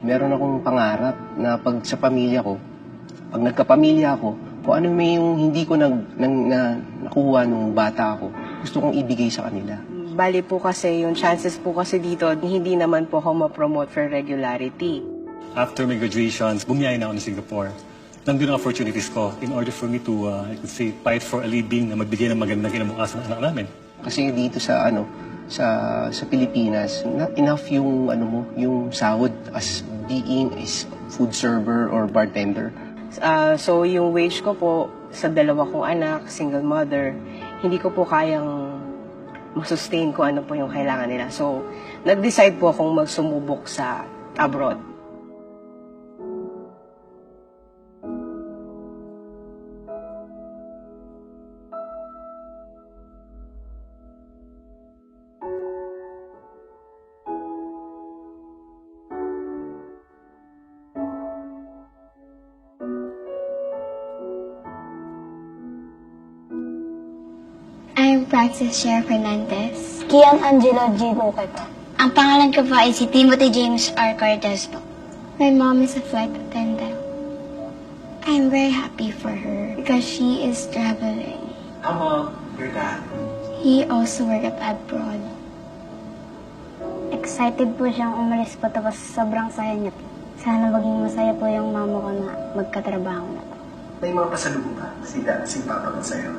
meron akong pangarap na pag sa pamilya ko, pag nagkapamilya ako, kung ano may yung hindi ko nakuha nung bata ako, gusto kong ibigay sa kanila. Bali po kasi, yung chances po kasi dito, hindi naman po ako ma-promote for regularity. After my graduation, bumiyay na ako ng Singapore. Nandun ang opportunities ko in order for me to, I could say, fight for a living na magbigay ng magandang kinabukasan ng anak namin. Kasi dito sa sa Pilipinas, not enough yung yung sahod as being is food server or bartender. So yung wage ko po sa dalawa kong anak, single mother, hindi ko po kayang masustain kung ano po yung kailangan nila. So nag-decide po akong magsumubok sa abroad. I'm Francis Cher Fernandez. Kian Angelo G. Luque po. Ang pangalan ko po ay si Timothy James R. Cortez po. My mom is a flight attendant. I'm very happy for her because she is traveling. How about your dad? He also worked abroad. Excited po siyang umalis po tapos sobrang saya niya po. Sana maging masaya po yung mama ko na magkatrabaho na po. May mga pasalubong ba si Papa ko sa'yo?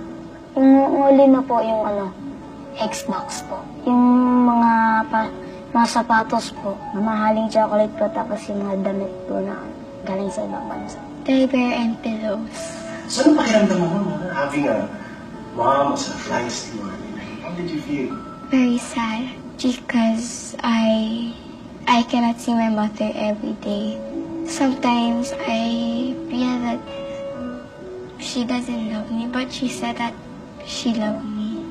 Yung uli na po yung Xbox po. Yung mga sapatos po, mamahaling chocolate po tapos yung mga damit po na galing sa ibang bansa. Teddy bear and pillows. So, ano pakiramdam mo having a mom as a flying steward? How did you feel? Very sad because I cannot see my mother every day. Sometimes I feel that she doesn't love me, but she said that she loved me.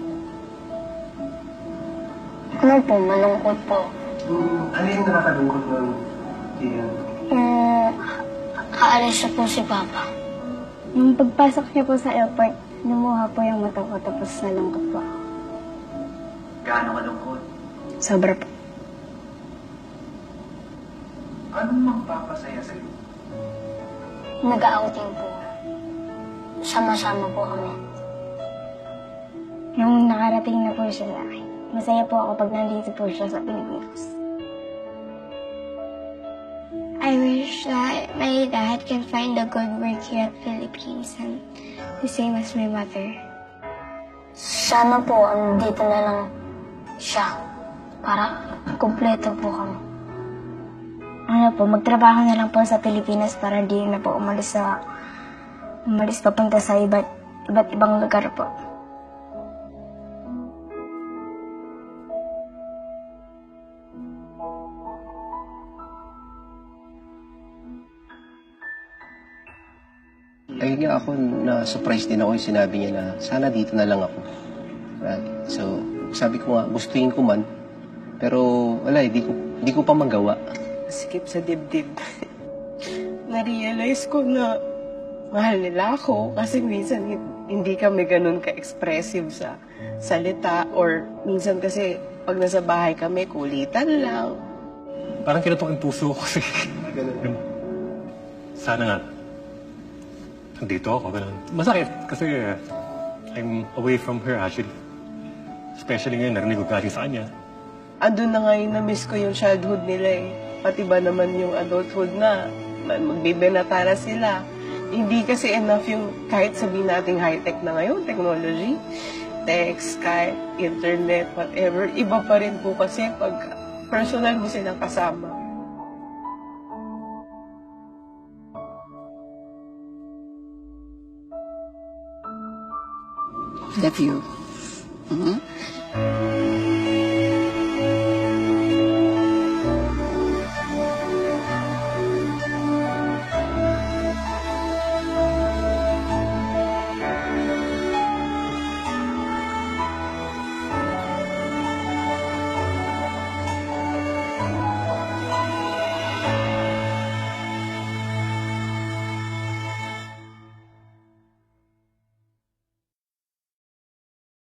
Ano po, malungkot po. Ano yung nakakalungkot nun? Aalis na po si Papa. Nung pagpasok niya po sa airport, lumuha po yung mata ko tapos nalungkot po ako. Gaano kalungkot? Sobra po. Anong magpapasaya sa'yo? Nag-outing po. Sama-sama po kami. Nung nakarating na po siya sa akin, masaya po ako pag nandito po siya sa Pilipinas. I wish that my dad can find a good work here at Philippines and the same as my mother. Sana po, andito na lang siya para kumpleto po kami. Ano po, magtrabaho na lang po sa Pilipinas para di na po umalis papunta sa iba't ibang lugar po. Ayun nga ako, na-surprise din ako yung sinabi niya na sana dito na lang ako. So, sabi ko nga, gustuin ko man, pero wala, di ko pa magawa. Skip sa dibdib. Na-realize ko na mahal nila ako kasi minsan hindi kami ganun ka-expressive sa salita or minsan kasi pag nasa bahay kami, kulitan lang. Parang kinutok yung puso ko kasi sana nga, nandito ako, ganun. Masakit kasi I'm away from her actually. Especially ngayon, narinig ko galing sa kanya. Andun na ngayon na-miss ko yung childhood nila eh. Pati ba naman yung adulthood na magbibenatara sila. Hindi kasi enough yung kahit sabihin nating high-tech na ngayon, technology, text, Skype, internet, whatever. Iba pa rin po kasi pag personal mo silang kasama. Love you.